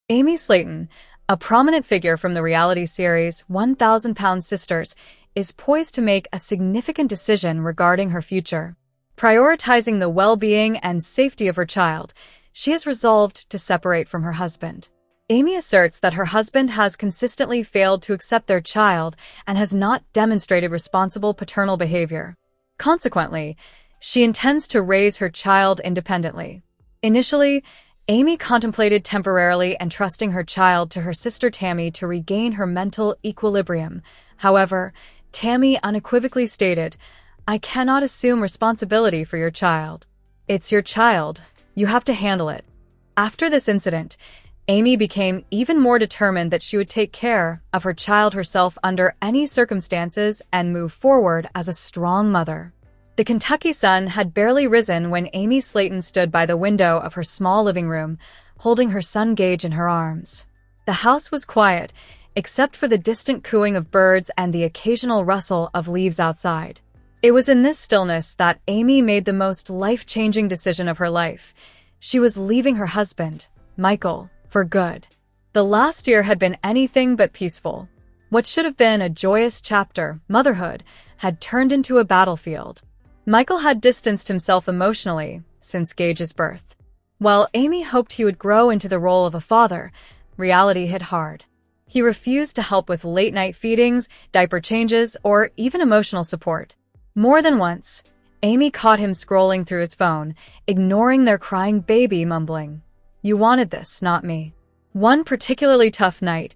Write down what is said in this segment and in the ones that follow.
Amy Slayton, a prominent figure from the reality series 1,000-Pound Sisters, is poised to make a significant decision regarding her future. Prioritizing the well-being and safety of her child, she has resolved to separate from her husband. Amy asserts that her husband has consistently failed to accept their child and has not demonstrated responsible paternal behavior. Consequently, she intends to raise her child independently. Initially, Amy contemplated temporarily entrusting her child to her sister Tammy to regain her mental equilibrium. However, Tammy unequivocally stated, "I cannot assume responsibility for your child. It's your child. You have to handle it." After this incident, Amy became even more determined that she would take care of her child herself under any circumstances and move forward as a strong mother. The Kentucky sun had barely risen when Amy Slayton stood by the window of her small living room, holding her son Gage in her arms. The house was quiet, except for the distant cooing of birds and the occasional rustle of leaves outside. It was in this stillness that Amy made the most life-changing decision of her life. She was leaving her husband, Michael, for good. The last year had been anything but peaceful. What should have been a joyous chapter, motherhood, had turned into a battlefield. Michael had distanced himself emotionally since Gage's birth. While Amy hoped he would grow into the role of a father, reality hit hard. He refused to help with late-night feedings, diaper changes, or even emotional support. More than once, Amy caught him scrolling through his phone, ignoring their crying baby, mumbling, "You wanted this, not me." One particularly tough night,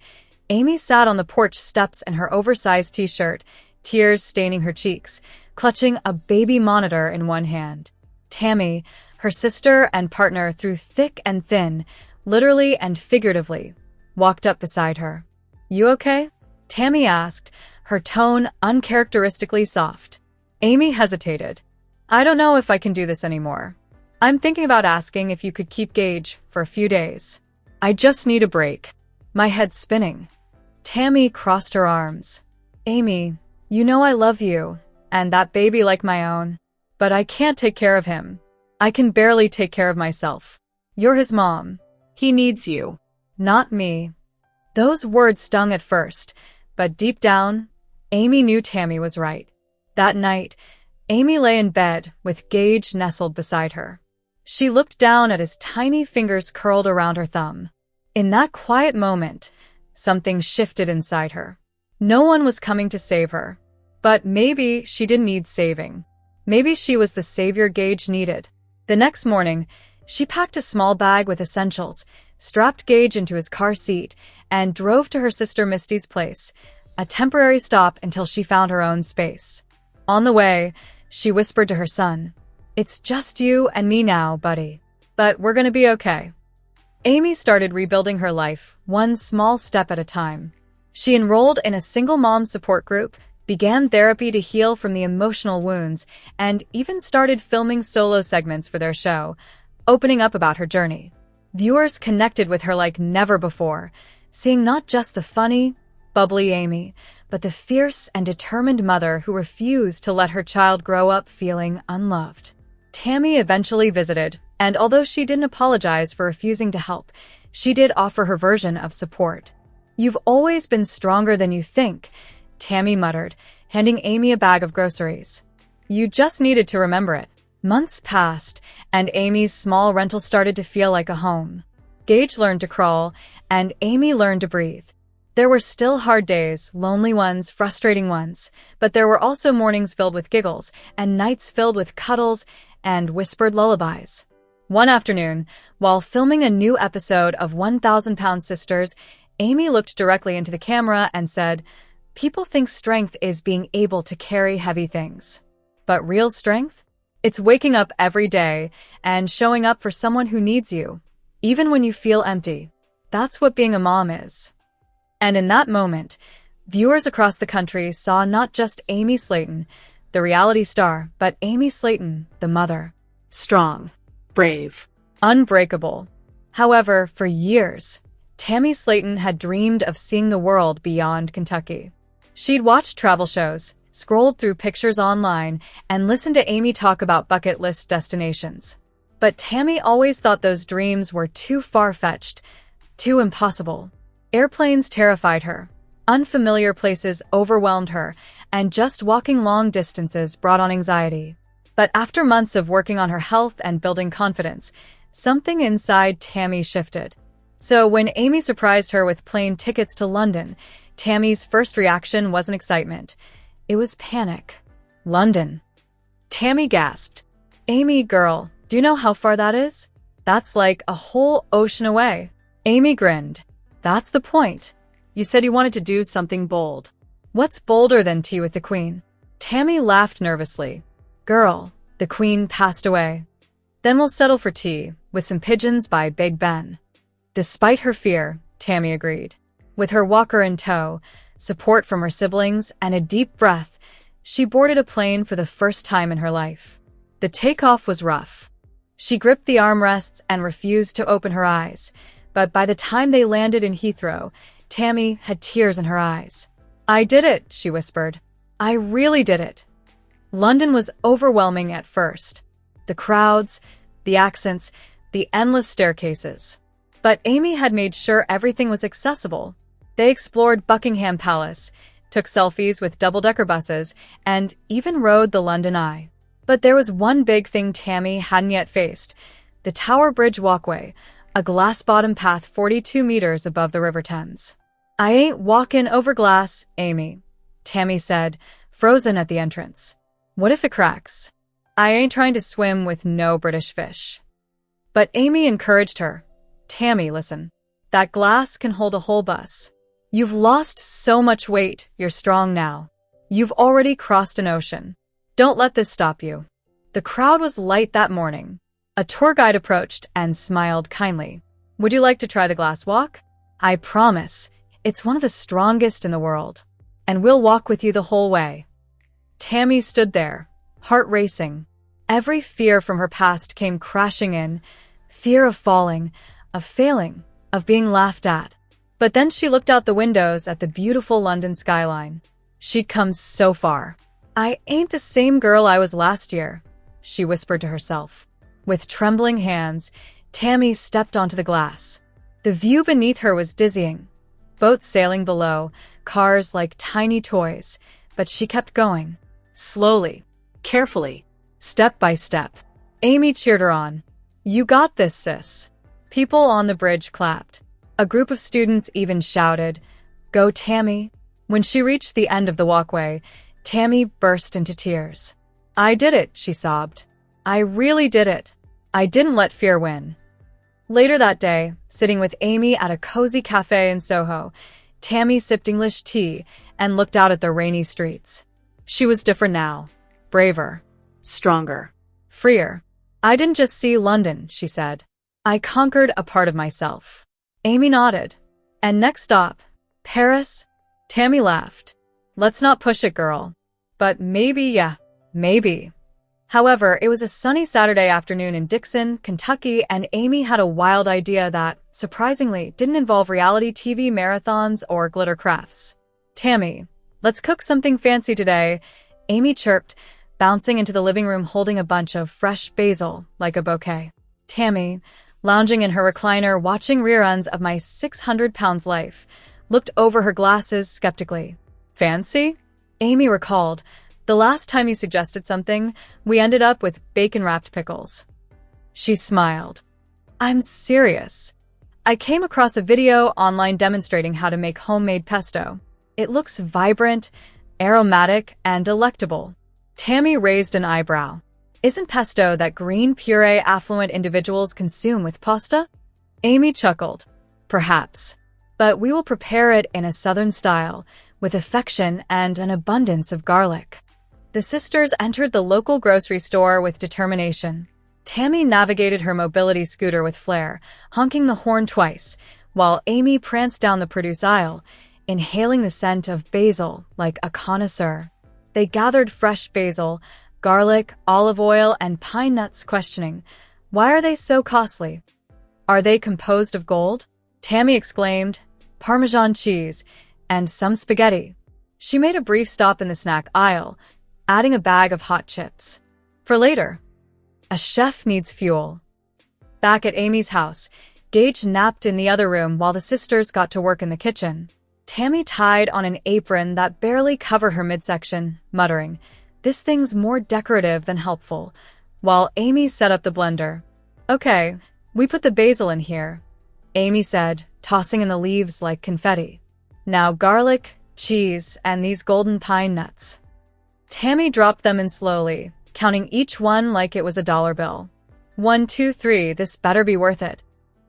Amy sat on the porch steps in her oversized t-shirt, tears staining her cheeks, clutching a baby monitor in one hand. Tammy, her sister and partner through thick and thin, literally and figuratively, walked up beside her. "You okay?" Tammy asked, her tone uncharacteristically soft. Amy hesitated. "I don't know if I can do this anymore. I'm thinking about asking if you could keep Gage for a few days. I just need a break. My head's spinning." Tammy crossed her arms. "Amy, you know I love you, and that baby like my own. But I can't take care of him. I can barely take care of myself. You're his mom. He needs you, not me." Those words stung at first, but deep down, Amy knew Tammy was right. That night, Amy lay in bed with Gage nestled beside her. She looked down at his tiny fingers curled around her thumb. In that quiet moment, something shifted inside her. No one was coming to save her. But maybe she didn't need saving. Maybe she was the savior Gage needed. The next morning, she packed a small bag with essentials, strapped Gage into his car seat, and drove to her sister Misty's place, a temporary stop until she found her own space. On the way, she whispered to her son, "It's just you and me now, buddy. But we're gonna be okay." Amy started rebuilding her life, one small step at a time. She enrolled in a single mom support group, began therapy to heal from the emotional wounds, and even started filming solo segments for their show, opening up about her journey. Viewers connected with her like never before, seeing not just the funny, bubbly Amy, but the fierce and determined mother who refused to let her child grow up feeling unloved. Tammy eventually visited, and although she didn't apologize for refusing to help, she did offer her version of support. "You've always been stronger than you think," Tammy muttered, handing Amy a bag of groceries. "You just needed to remember it." Months passed, and Amy's small rental started to feel like a home. Gage learned to crawl, and Amy learned to breathe. There were still hard days, lonely ones, frustrating ones, but there were also mornings filled with giggles, and nights filled with cuddles and whispered lullabies. One afternoon, while filming a new episode of 1,000-Pound Sisters, Amy looked directly into the camera and said, "People think strength is being able to carry heavy things. But real strength? It's waking up every day and showing up for someone who needs you, even when you feel empty. That's what being a mom is." And in that moment, viewers across the country saw not just Amy Slayton, the reality star, but Amy Slayton, the mother. Strong, brave, unbreakable. However, for years, Tammy Slayton had dreamed of seeing the world beyond Kentucky. She'd watched travel shows, scrolled through pictures online, and listened to Amy talk about bucket list destinations. But Tammy always thought those dreams were too far-fetched, Too impossible. Airplanes terrified her. Unfamiliar places overwhelmed her, and just walking long distances brought on anxiety. But after months of working on her health and building confidence, something inside Tammy shifted. So when Amy surprised her with plane tickets to London, Tammy's first reaction wasn't excitement. It was panic. London. Tammy gasped. Amy, girl, do you know how far that is? That's like a whole ocean away. Amy grinned. That's the point. You said you wanted to do something bold. What's bolder than tea with the Queen? Tammy laughed nervously. Girl, the Queen passed away. Then we'll settle for tea, with some pigeons by Big Ben. Despite her fear, Tammy agreed. With her walker in tow, support from her siblings, and a deep breath, she boarded a plane for the first time in her life. The takeoff was rough. She gripped the armrests and refused to open her eyes, but by the time they landed in Heathrow, Tammy had tears in her eyes. I did it, she whispered. I really did it. London was overwhelming at first. The crowds, the accents, the endless staircases. But Amy had made sure everything was accessible. They explored Buckingham Palace, took selfies with double-decker buses, and even rode the London Eye. But there was one big thing Tammy hadn't yet faced: the Tower Bridge walkway, a glass-bottom path 42 meters above the River Thames. I ain't walking over glass, Amy, Tammy said, frozen at the entrance. What if it cracks? I ain't trying to swim with no British fish. But Amy encouraged her. Tammy, listen. That glass can hold a whole bus. You've lost so much weight, you're strong now. You've already crossed an ocean. Don't let this stop you. The crowd was light that morning. A tour guide approached and smiled kindly. Would you like to try the glass walk? I promise. It's one of the strongest in the world. And we'll walk with you the whole way. Tammy stood there, heart racing. Every fear from her past came crashing in. Fear of falling, of failing, of being laughed at. But then she looked out the windows at the beautiful London skyline. She'd come so far. I ain't the same girl I was last year, she whispered to herself. With trembling hands, Tammy stepped onto the glass. The view beneath her was dizzying. Boats sailing below, cars like tiny toys, but she kept going. Slowly, carefully, step by step. Amy cheered her on. You got this, sis. People on the bridge clapped. A group of students even shouted, Go Tammy. When she reached the end of the walkway, Tammy burst into tears. I did it, she sobbed. I really did it. I didn't let fear win. Later that day, sitting with Amy at a cozy cafe in Soho, Tammy sipped English tea and looked out at the rainy streets. She was different now. Braver. Stronger. Freer. I didn't just see London, she said. I conquered a part of myself. Amy nodded. And next stop, Paris? Tammy laughed. Let's not push it, girl. But maybe, yeah, maybe. However, it was a sunny Saturday afternoon in Dixon, Kentucky, and Amy had a wild idea that, surprisingly, didn't involve reality TV marathons or glitter crafts. Tammy, let's cook something fancy today, Amy chirped, bouncing into the living room holding a bunch of fresh basil like a bouquet. Tammy, lounging in her recliner watching reruns of My 600 Pounds Life, looked over her glasses skeptically. Fancy? Amy recalled. The last time you suggested something, we ended up with bacon-wrapped pickles. She smiled. I'm serious. I came across a video online demonstrating how to make homemade pesto. It looks vibrant, aromatic, and delectable. Tammy raised an eyebrow. Isn't pesto that green puree affluent individuals consume with pasta? Amy chuckled. Perhaps. But we will prepare it in a southern style, with affection and an abundance of garlic. The sisters entered the local grocery store with determination. Tammy navigated her mobility scooter with flair, honking the horn twice, while Amy pranced down the produce aisle, inhaling the scent of basil like a connoisseur. They gathered fresh basil, garlic, olive oil, and pine nuts, questioning, why are they so costly? Are they composed of gold? Tammy exclaimed, Parmesan cheese, and some spaghetti. She made a brief stop in the snack aisle, adding a bag of hot chips. For later. A chef needs fuel. Back at Amy's house, Gage napped in the other room while the sisters got to work in the kitchen. Tammy tied on an apron that barely covered her midsection, muttering, "This thing's more decorative than helpful," while Amy set up the blender. "Okay, we put the basil in here," Amy said, tossing in the leaves like confetti. "Now garlic, cheese, and these golden pine nuts." Tammy dropped them in slowly, counting each one like it was a dollar bill. 1, 2, 3, this better be worth it.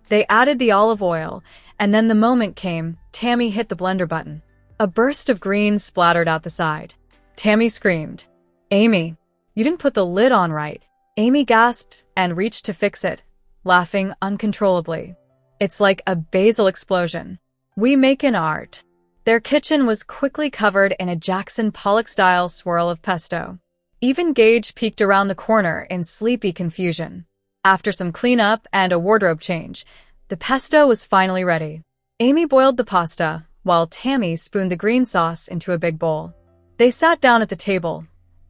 They added the olive oil, and then the moment came. Tammy hit the blender button. A burst of green splattered out the side. Tammy screamed, "Amy, you didn't put the lid on right." Amy gasped and reached to fix it, laughing uncontrollably. "It's like a basil explosion. We make an art." Their kitchen was quickly covered in a Jackson Pollock-style swirl of pesto. Even Gage peeked around the corner in sleepy confusion. After some cleanup and a wardrobe change, the pesto was finally ready. Amy boiled the pasta, while Tammy spooned the green sauce into a big bowl. They sat down at the table,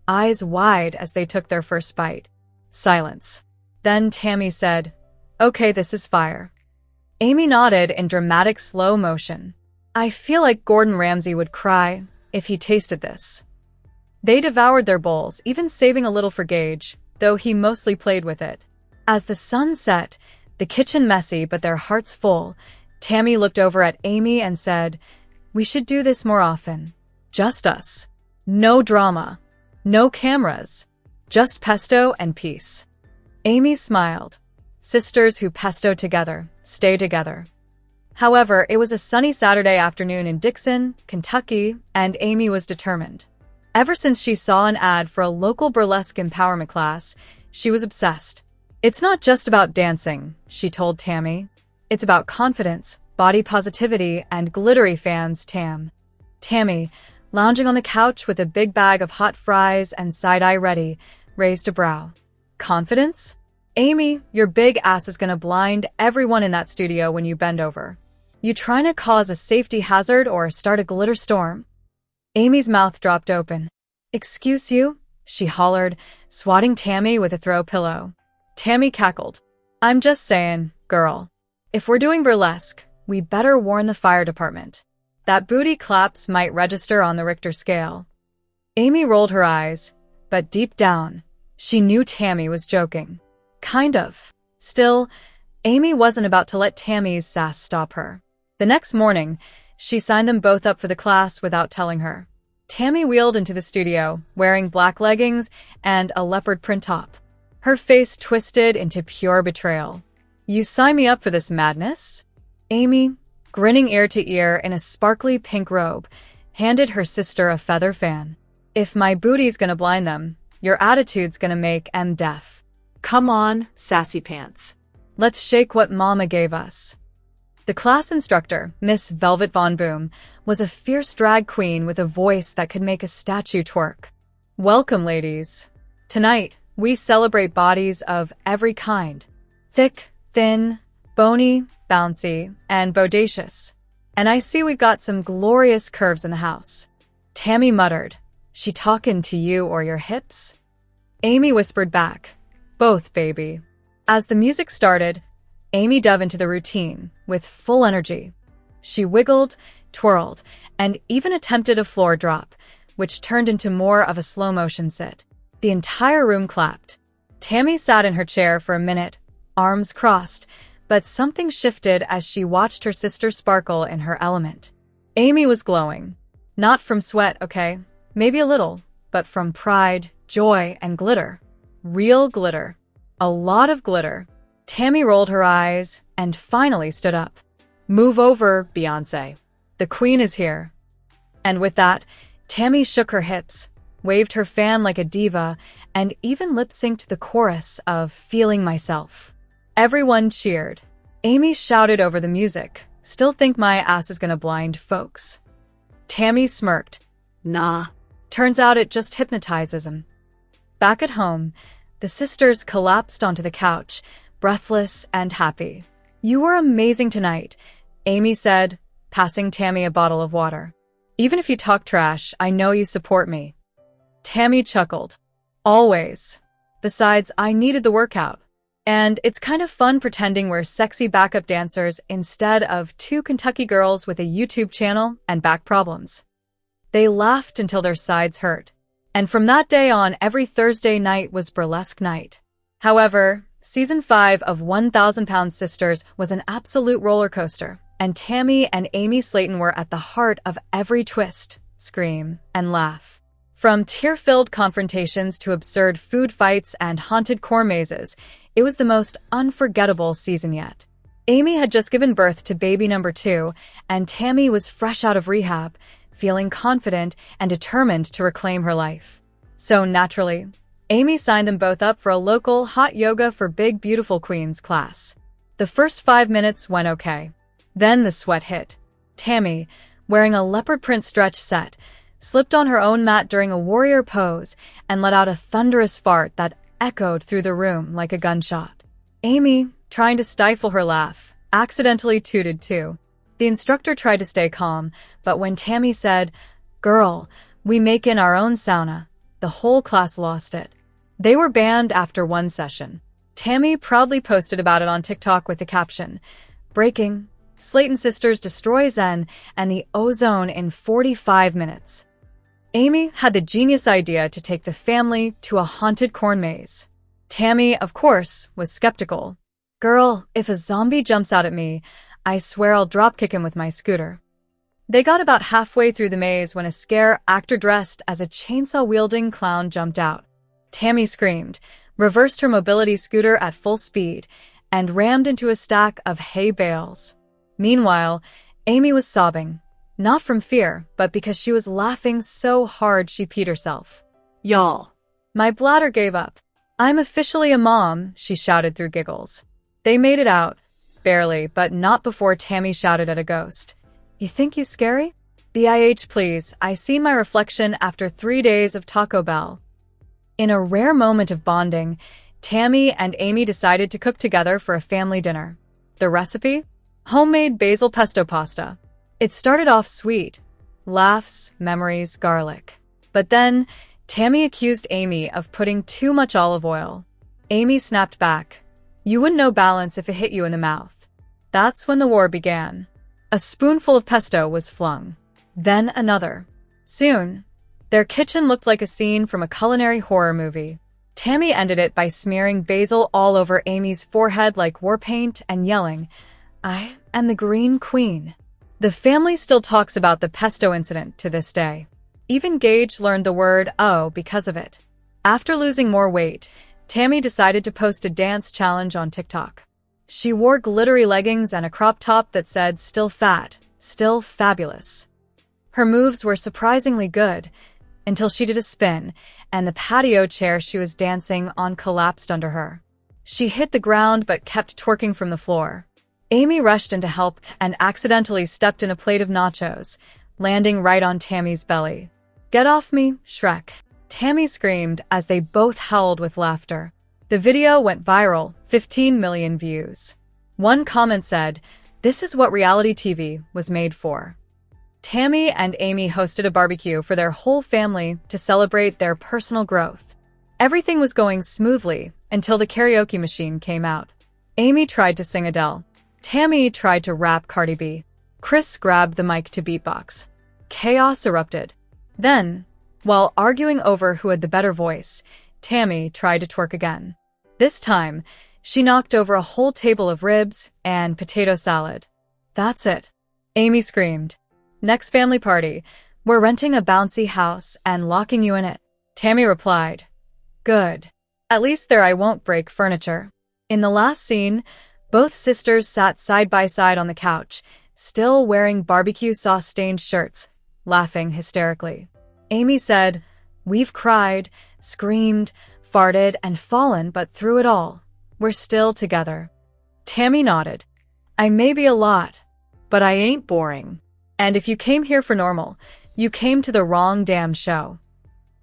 eyes wide as they took their first bite. Silence. Then Tammy said, "Okay, this is fire." Amy nodded in dramatic slow motion. "I feel like Gordon Ramsay would cry if he tasted this." They devoured their bowls, even saving a little for Gage, though he mostly played with it. As the sun set, the kitchen messy but their hearts full, Tammy looked over at Amy and said, "We should do this more often. Just us. No drama. No cameras. Just pesto and peace." Amy smiled. Sisters who pesto together, stay together. However, it was a sunny Saturday afternoon in Dixon, Kentucky, and Amy was determined. Ever since she saw an ad for a local burlesque empowerment class, she was obsessed. "It's not just about dancing," she told Tammy. "It's about confidence, body positivity, and glittery fans, Tam." Tammy, lounging on the couch with a big bag of hot fries and side-eye ready, raised a brow. "Confidence? Amy, your big ass is gonna blind everyone in that studio when you bend over. You trying to cause a safety hazard or start a glitter storm?" Amy's mouth dropped open. "Excuse you?" she hollered, swatting Tammy with a throw pillow. Tammy cackled. "I'm just saying, girl. If we're doing burlesque, we better warn the fire department. That booty claps might register on the Richter scale." Amy rolled her eyes, but deep down, she knew Tammy was joking. Kind of. Still, Amy wasn't about to let Tammy's sass stop her. The next morning, she signed them both up for the class without telling her. Tammy wheeled into the studio, wearing black leggings and a leopard print top. Her face twisted into pure betrayal. "You sign me up for this madness?" Amy, grinning ear to ear in a sparkly pink robe, handed her sister a feather fan. "If my booty's gonna blind them, your attitude's gonna make 'em deaf. Come on, sassy pants. Let's shake what Mama gave us." The class instructor, Miss Velvet Von Boom, was a fierce drag queen with a voice that could make a statue twerk. "Welcome, ladies. Tonight, we celebrate bodies of every kind. Thick, thin, bony, bouncy, and bodacious. And I see we've got some glorious curves in the house." Tammy muttered, "She talkin' to you or your hips?" Amy whispered back, "Both, baby." As the music started, Amy dove into the routine with full energy. She wiggled, twirled, and even attempted a floor drop, which turned into more of a slow-motion sit. The entire room clapped. Tammy sat in her chair for a minute, arms crossed, but something shifted as she watched her sister sparkle in her element. Amy was glowing. Not from sweat, okay? Maybe a little, but from pride, joy, and glitter. Real glitter. A lot of glitter. Tammy rolled her eyes and finally stood up. "Move over, Beyoncé. The queen is here." And with that, Tammy shook her hips, waved her fan like a diva, and even lip-synced the chorus of "Feeling Myself." Everyone cheered. Amy shouted over the music, "Still think my ass is gonna blind folks." Tammy smirked. "Nah. Turns out it just hypnotizes 'em." Back at home, the sisters collapsed onto the couch, breathless and happy. "You were amazing tonight," Amy said, passing Tammy a bottle of water. "Even if you talk trash, I know you support me." Tammy chuckled. "Always. Besides, I needed the workout." And it's kind of fun pretending we're sexy backup dancers instead of two Kentucky girls with a YouTube channel and back problems. They laughed until their sides hurt. And from that day on, every Thursday night was Burlesque night. However, Season 5 of 1,000 Pound Sisters was an absolute roller coaster, and Tammy and Amy Slayton were at the heart of every twist, scream, and laugh. From tear-filled confrontations to absurd food fights and haunted corn mazes, it was the most unforgettable season yet. Amy had just given birth to baby number 2, and Tammy was fresh out of rehab, feeling confident and determined to reclaim her life. So naturally, Amy signed them both up for a local hot yoga for big beautiful queens class. The first 5 minutes went okay. Then the sweat hit. Tammy, wearing a leopard print stretch set, slipped on her own mat during a warrior pose and let out a thunderous fart that echoed through the room like a gunshot. Amy, trying to stifle her laugh, accidentally tooted too. The instructor tried to stay calm, but when Tammy said, "Girl, we make in our own sauna," the whole class lost it. They were banned after one session. Tammy proudly posted about it on TikTok with the caption, "Breaking, Slayton sisters destroy Zen and the ozone in 45 minutes." Amy had the genius idea to take the family to a haunted corn maze. Tammy, of course, was skeptical. "Girl, if a zombie jumps out at me, I swear I'll dropkick him with my scooter." They got about halfway through the maze when a scare actor dressed as a chainsaw-wielding clown jumped out. Tammy screamed, reversed her mobility scooter at full speed, and rammed into a stack of hay bales. Meanwhile, Amy was sobbing, not from fear, but because she was laughing so hard she peed herself. "Y'all, my bladder gave up. I'm officially a mom," she shouted through giggles. They made it out, barely, but not before Tammy shouted at a ghost, "You think you scary? BIH please, I seen my reflection after 3 days of Taco Bell." In a rare moment of bonding, Tammy and Amy decided to cook together for a family dinner. The recipe? Homemade basil pesto pasta. It started off sweet. Laughs, memories, garlic. But then, Tammy accused Amy of putting too much olive oil. Amy snapped back, "You wouldn't know balance if it hit you in the mouth." That's when the war began. A spoonful of pesto was flung. Then another. Soon, their kitchen looked like a scene from a culinary horror movie. Tammy ended it by smearing basil all over Amy's forehead like war paint and yelling, "I am the Green Queen." The family still talks about the pesto incident to this day. Even Gage learned the word "oh" because of it. After losing more weight, Tammy decided to post a dance challenge on TikTok. She wore glittery leggings and a crop top that said "still fat, still fabulous." Her moves were surprisingly good, until she did a spin, and the patio chair she was dancing on collapsed under her. She hit the ground but kept twerking from the floor. Amy rushed in to help and accidentally stepped in a plate of nachos, landing right on Tammy's belly. "Get off me, Shrek." Tammy screamed as they both howled with laughter. The video went viral, 15 million views. One comment said, "This is what reality TV was made for." Tammy and Amy hosted a barbecue for their whole family to celebrate their personal growth. Everything was going smoothly until the karaoke machine came out. Amy tried to sing Adele. Tammy tried to rap Cardi B. Chris grabbed the mic to beatbox. Chaos erupted. Then, while arguing over who had the better voice, Tammy tried to twerk again. This time, she knocked over a whole table of ribs and potato salad. "That's it," Amy screamed. "Next family party, we're renting a bouncy house and locking you in it." Tammy replied, "Good. At least there I won't break furniture." In the last scene, both sisters sat side by side on the couch, still wearing barbecue sauce-stained shirts, laughing hysterically. Amy said, "We've cried, screamed, farted, and fallen, but through it all, we're still together." Tammy nodded. "I may be a lot, but I ain't boring. And if you came here for normal, you came to the wrong damn show."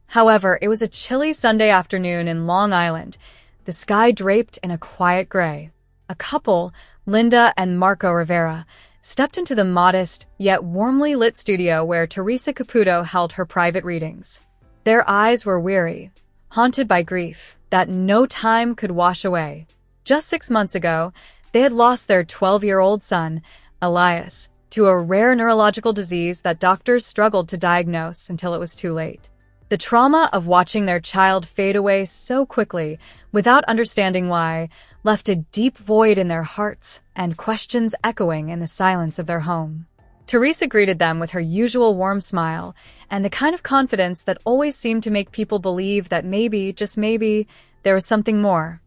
However, it was a chilly Sunday afternoon in Long Island, the sky draped in a quiet gray. A couple, Linda and Marco Rivera, stepped into the modest yet warmly lit studio where Teresa Caputo held her private readings. Their eyes were weary, haunted by grief that no time could wash away. Just 6 months ago, they had lost their 12-year-old son, Elias, to a rare neurological disease that doctors struggled to diagnose until it was too late. The trauma of watching their child fade away so quickly, without understanding why, left a deep void in their hearts and questions echoing in the silence of their home. Teresa greeted them with her usual warm smile and the kind of confidence that always seemed to make people believe that maybe, just maybe, there was something more.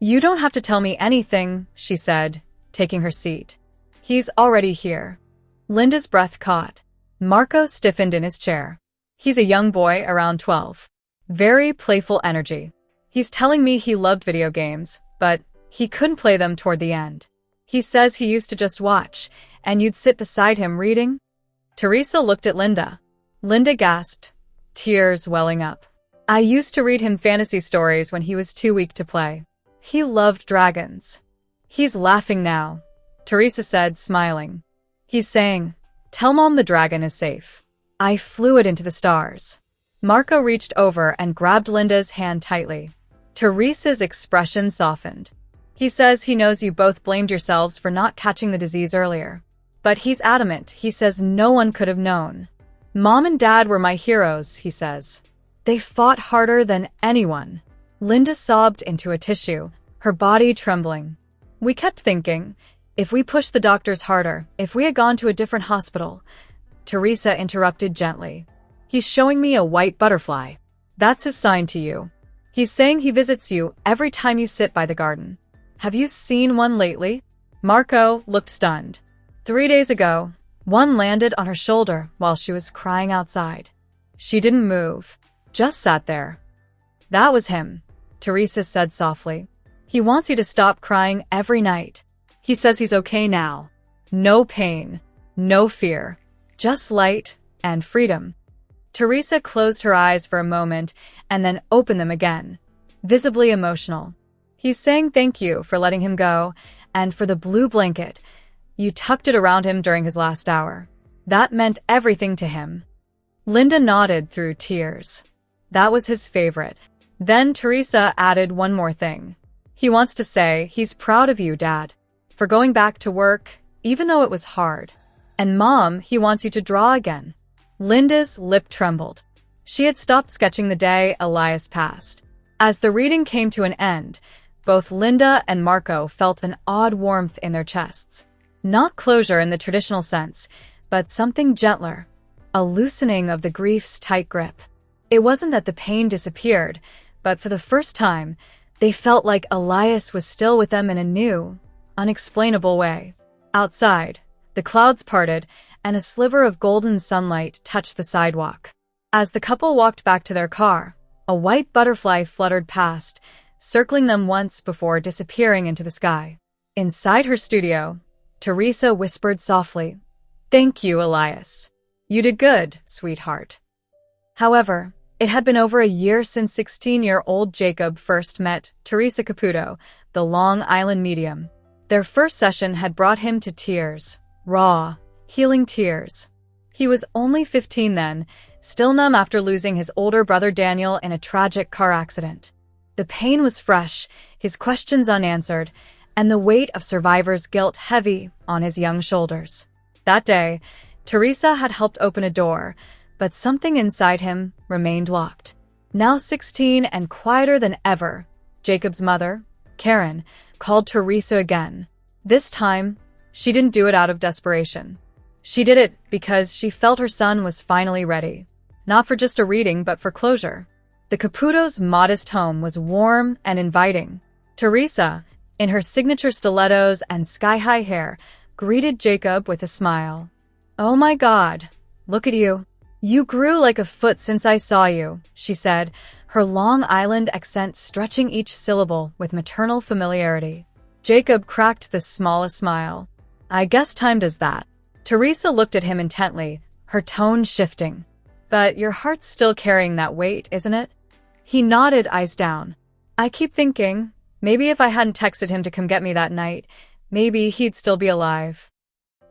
"You don't have to tell me anything," she said, taking her seat. "He's already here." Linda's breath caught. Marco stiffened in his chair. He's a young boy around 12. Very playful energy. He's telling me he loved video games, but he couldn't play them toward the end. He says he used to just watch, and you'd sit beside him reading. Teresa looked at Linda. Linda gasped, tears welling up. "I used to read him fantasy stories when he was too weak to play. He loved dragons." "He's laughing now," Teresa said, smiling. "He's saying, 'Tell Mom the dragon is safe.' I flew it into the stars." Marco reached over and grabbed Linda's hand tightly. Teresa's expression softened. "He says he knows you both blamed yourselves for not catching the disease earlier. But he's adamant. He says no one could have known. Mom and Dad were my heroes, he says. They fought harder than anyone." Linda sobbed into a tissue, her body trembling. "We kept thinking, if we pushed the doctors harder, if we had gone to a different hospital." Teresa interrupted gently. "He's showing me a white butterfly. That's his sign to you. He's saying he visits you every time you sit by the garden. Have you seen one lately?" Marco looked stunned. 3 days ago, one landed on her shoulder while she was crying outside. She didn't move, just sat there. "That was him," Teresa said softly. "He wants you to stop crying every night. He says he's okay now. No pain, no fear. Just light and freedom." Teresa closed her eyes for a moment and then opened them again, visibly emotional. "He's saying thank you for letting him go, and for the blue blanket. You tucked it around him during his last hour. That meant everything to him." Linda nodded through tears. That was his favorite. Then Teresa added one more thing. "He wants to say he's proud of you, Dad, for going back to work, even though it was hard. And Mom, he wants you to draw again." Linda's lip trembled. She had stopped sketching the day Elias passed. As the reading came to an end, both Linda and Marco felt an odd warmth in their chests. Not closure in the traditional sense, but something gentler, a loosening of the grief's tight grip. It wasn't that the pain disappeared, but for the first time, they felt like Elias was still with them in a new, unexplainable way. Outside, the clouds parted, and a sliver of golden sunlight touched the sidewalk. As the couple walked back to their car, a white butterfly fluttered past, circling them once before disappearing into the sky. Inside her studio, Teresa whispered softly, "Thank you, Elias. You did good, sweetheart." However, it had been over a year since 16-year-old Jacob first met Teresa Caputo, the Long Island medium. Their first session had brought him to tears, raw, healing tears. He was only 15 then, still numb after losing his older brother Daniel in a tragic car accident. The pain was fresh, his questions unanswered, and the weight of survivor's guilt heavy on his young shoulders. That day, Teresa had helped open a door, but something inside him remained locked. Now 16 and quieter than ever, Jacob's mother, Karen, called Teresa again. This time, she didn't do it out of desperation. She did it because she felt her son was finally ready. Not for just a reading, but for closure. The Caputo's modest home was warm and inviting. Teresa, in her signature stilettos and sky-high hair, greeted Jacob with a smile. "Oh my God, look at you. You grew like a foot since I saw you," she said, her Long Island accent stretching each syllable with maternal familiarity. Jacob cracked the smallest smile. "I guess time does that." Teresa looked at him intently, her tone shifting. "But your heart's still carrying that weight, isn't it?" He nodded, eyes down. "I keep thinking, maybe if I hadn't texted him to come get me that night, maybe he'd still be alive."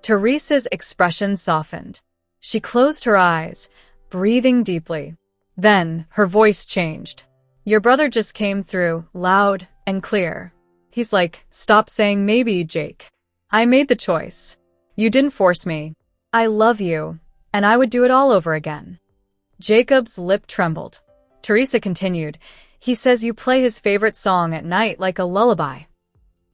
Teresa's expression softened. She closed her eyes, breathing deeply. Then her voice changed. "Your brother just came through, loud and clear. He's like, "Stop saying maybe, Jake. I made the choice. You didn't force me. I love you, and I would do it all over again." Jacob's lip trembled. Teresa continued, "He says you play his favorite song at night like a lullaby."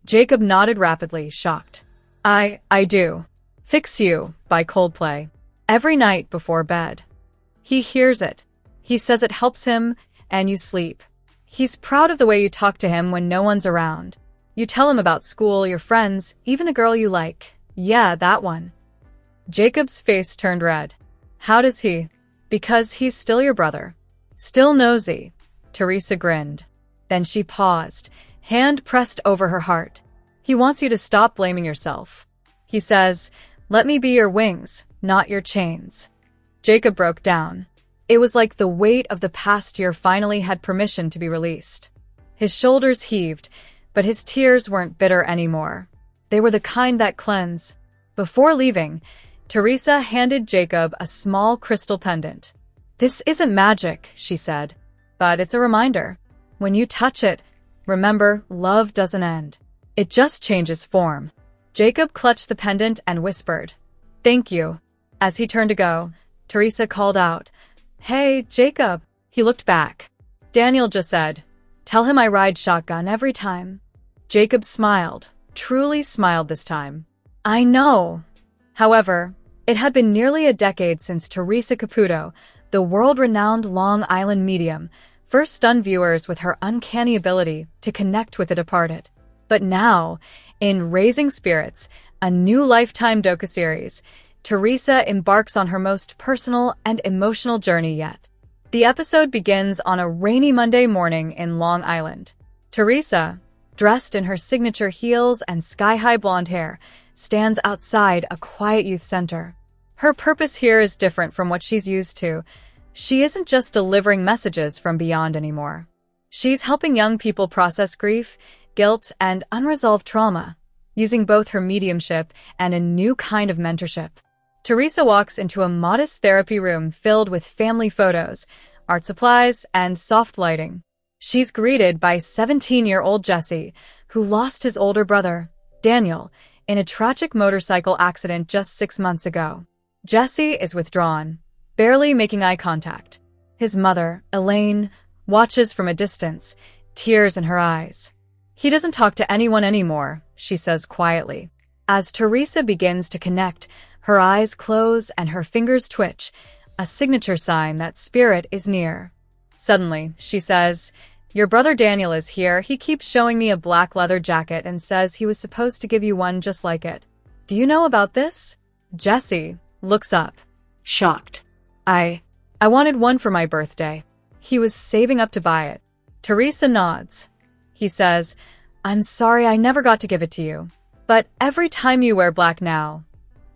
Jacob nodded rapidly, shocked. I do. Fix You by Coldplay. Every night before bed. He hears it. He says it helps him, and you sleep. He's proud of the way you talk to him when no one's around. You tell him about school, your friends, even the girl you like. Yeah, that one. Jacob's face turned red. How does he? Because he's still your brother. Still nosy. Teresa grinned. Then she paused, hand pressed over her heart. He wants you to stop blaming yourself. He says, "Let me be your wings, not your chains." Jacob broke down. It was like the weight of the past year finally had permission to be released. His shoulders heaved, but his tears weren't bitter anymore. They were the kind that cleanse. Before leaving, Teresa handed Jacob a small crystal pendant. "This isn't magic," she said, "but it's a reminder. When you touch it, remember, love doesn't end. It just changes form." Jacob clutched the pendant and whispered, "Thank you." As he turned to go, Teresa called out, "Hey, Jacob." He looked back. Daniel just said, "Tell him I ride shotgun every time." Jacob smiled, truly smiled this time. "I know." However, it had been nearly a decade since Teresa Caputo, the world-renowned Long Island medium, first stunned viewers with her uncanny ability to connect with the departed. But now, in Raising Spirits, a new Lifetime docuseries, Teresa embarks on her most personal and emotional journey yet. The episode begins on a rainy Monday morning in Long Island. Teresa, dressed in her signature heels and sky-high blonde hair, stands outside a quiet youth center. Her purpose here is different from what she's used to. She isn't just delivering messages from beyond anymore. She's helping young people process grief, guilt, and unresolved trauma, using both her mediumship and a new kind of mentorship. Teresa walks into a modest therapy room filled with family photos, art supplies, and soft lighting. She's greeted by 17-year-old Jesse, who lost his older brother, Daniel, in a tragic motorcycle accident just 6 months ago. Jesse is withdrawn, barely making eye contact. His mother, Elaine, watches from a distance, tears in her eyes. "He doesn't talk to anyone anymore," she says quietly. As Teresa begins to connect, her eyes close and her fingers twitch, a signature sign that spirit is near. Suddenly, she says, "Your brother Daniel is here. He keeps showing me a black leather jacket and says he was supposed to give you one just like it. Do you know about this?" Jesse looks up, shocked. I wanted one for my birthday. He was saving up to buy it." Teresa nods. He says, "I'm sorry I never got to give it to you. But every time you wear black now,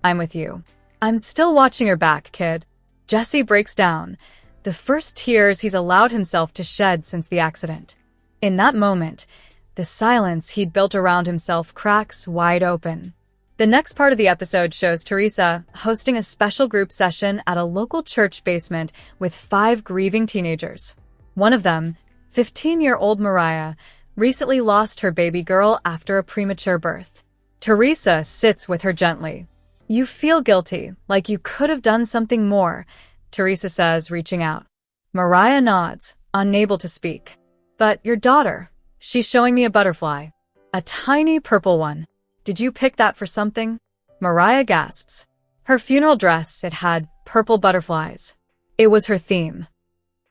I'm with you. I'm still watching your back, kid." Jesse breaks down, the first tears he's allowed himself to shed since the accident. In that moment, the silence he'd built around himself cracks wide open. The next part of the episode shows Teresa hosting a special group session at a local church basement with 5 grieving teenagers. One of them, 15-year-old Mariah, recently lost her baby girl after a premature birth. Teresa sits with her gently. "You feel guilty, like you could have done something more," Teresa says, reaching out. Mariah nods, unable to speak. "But your daughter, she's showing me a butterfly. A tiny purple one. Did you pick that for something?" Mariah gasps. Her funeral dress, it had purple butterflies. It was her theme.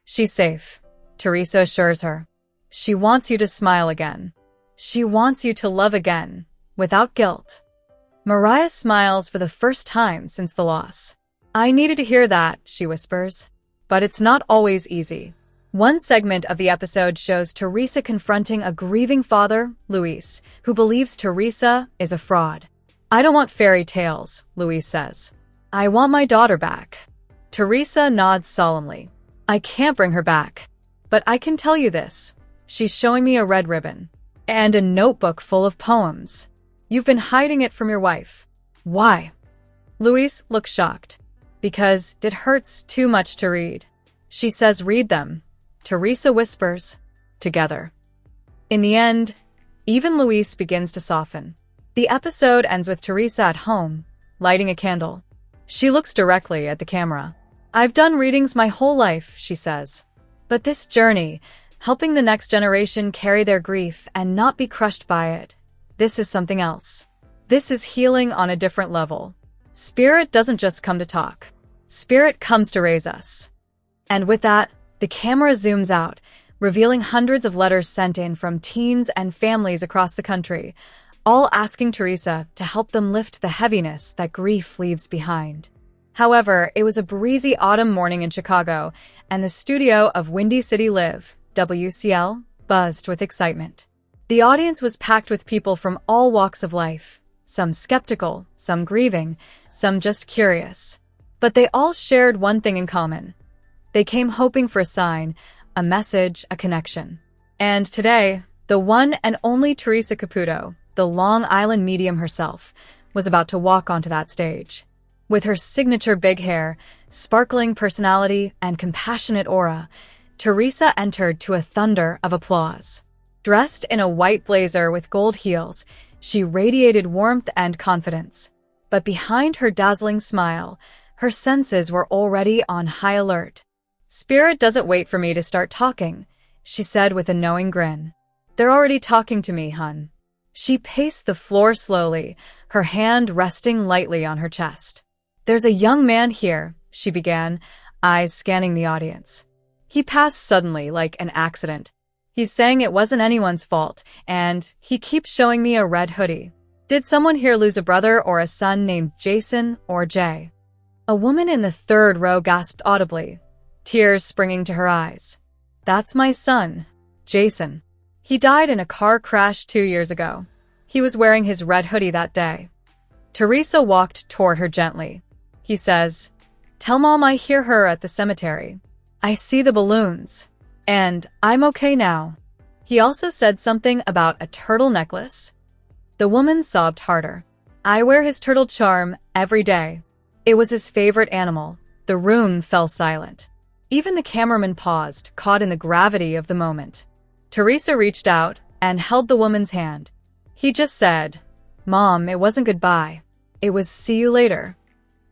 "She's safe," Teresa assures her. "She wants you to smile again. She wants you to love again, without guilt." Mariah smiles for the first time since the loss. "I needed to hear that," she whispers. But it's not always easy. One segment of the episode shows Teresa confronting a grieving father, Luis, who believes Teresa is a fraud. "I don't want fairy tales," Luis says. "I want my daughter back." Teresa nods solemnly. "I can't bring her back. But I can tell you this. She's showing me a red ribbon. And a notebook full of poems. You've been hiding it from your wife. Why?" Luis looks shocked. "Because it hurts too much to read." She says, "Read them." Teresa whispers, "Together." In the end, Even Luis begins to soften. The episode ends with Teresa at home, lighting a candle. She looks directly at the camera. "I've done readings my whole life," she says. "But this journey, helping the next generation carry their grief and not be crushed by it, this is something else. This is healing on a different level. Spirit doesn't just come to talk. Spirit comes to raise us." And with that, the camera zooms out, revealing hundreds of letters sent in from teens and families across the country, all asking Teresa to help them lift the heaviness that grief leaves behind. However, it was a breezy autumn morning in Chicago, and the studio of Windy City Live, WCL, buzzed with excitement. The audience was packed with people from all walks of life, some skeptical, some grieving, some just curious. But they all shared one thing in common. They came hoping for a sign, a message, a connection. And today, the one and only Teresa Caputo, the Long Island medium herself, was about to walk onto that stage. With her signature big hair, sparkling personality, and compassionate aura, Teresa entered to a thunder of applause. Dressed in a white blazer with gold heels, she radiated warmth and confidence. But behind her dazzling smile, her senses were already on high alert. "Spirit doesn't wait for me to start talking," she said with a knowing grin. "They're already talking to me, hun." She paced the floor slowly, her hand resting lightly on her chest. "There's a young man here," she began, eyes scanning the audience. "He passed suddenly, like an accident. He's saying it wasn't anyone's fault, and he keeps showing me a red hoodie. Did someone here lose a brother or a son named Jason or Jay?" A woman in the third row gasped audibly, tears springing to her eyes. "That's my son, Jason. He died in a car crash 2 years ago. He was wearing his red hoodie that day." Teresa walked toward her gently. He says, "Tell Mom I hear her at the cemetery. I see the balloons. And I'm okay now." He also said something about a turtle necklace. The woman sobbed harder. "I wear his turtle charm every day. It was his favorite animal." The room fell silent. Even the cameraman paused, caught in the gravity of the moment. Teresa reached out and held the woman's hand. He just said, "Mom, it wasn't goodbye. It was see you later."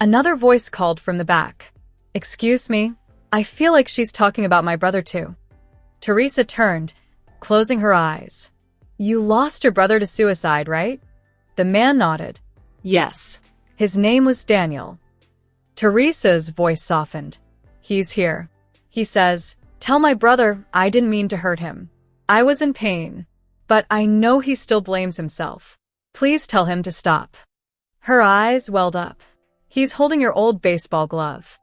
Another voice called from the back. "Excuse me, I feel like she's talking about my brother too." Teresa turned, closing her eyes. "You lost your brother to suicide, right?" The man nodded. "Yes. His name was Daniel." Teresa's voice softened. "He's here. He says, 'Tell my brother I didn't mean to hurt him. I was in pain. But I know he still blames himself. Please tell him to stop.'" Her eyes welled up. "He's holding your old baseball glove."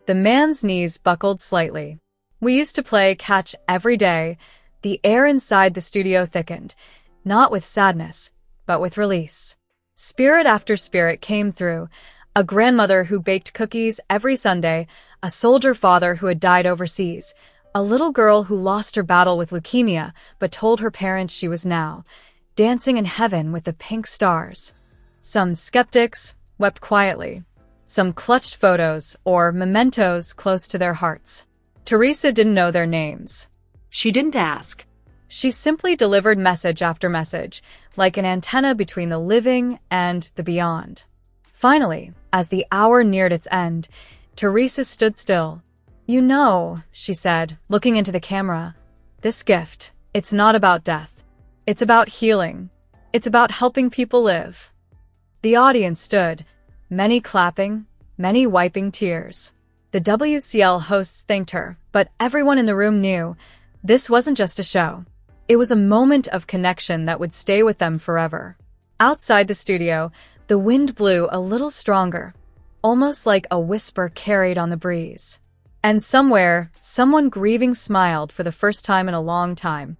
The man's knees buckled slightly. "We used to play catch every day." The air inside the studio thickened, not with sadness, but with release. Spirit after spirit came through. A grandmother who baked cookies every Sunday, a soldier father who had died overseas, a little girl who lost her battle with leukemia but told her parents she was now dancing in heaven with the pink stars. Some skeptics wept quietly. Some clutched photos or mementos close to their hearts. Teresa didn't know their names. She didn't ask. She simply delivered message after message, like an antenna between the living and the beyond. Finally, as the hour neared its end, Teresa stood still. "You know," she said, looking into the camera, "this gift, it's not about death. It's about healing. It's about helping people live." The audience stood, many clapping, many wiping tears. The WCL hosts thanked her, but everyone in the room knew this wasn't just a show. It was a moment of connection that would stay with them forever. Outside the studio, the wind blew a little stronger, almost like a whisper carried on the breeze. And somewhere, someone grieving smiled for the first time in a long time.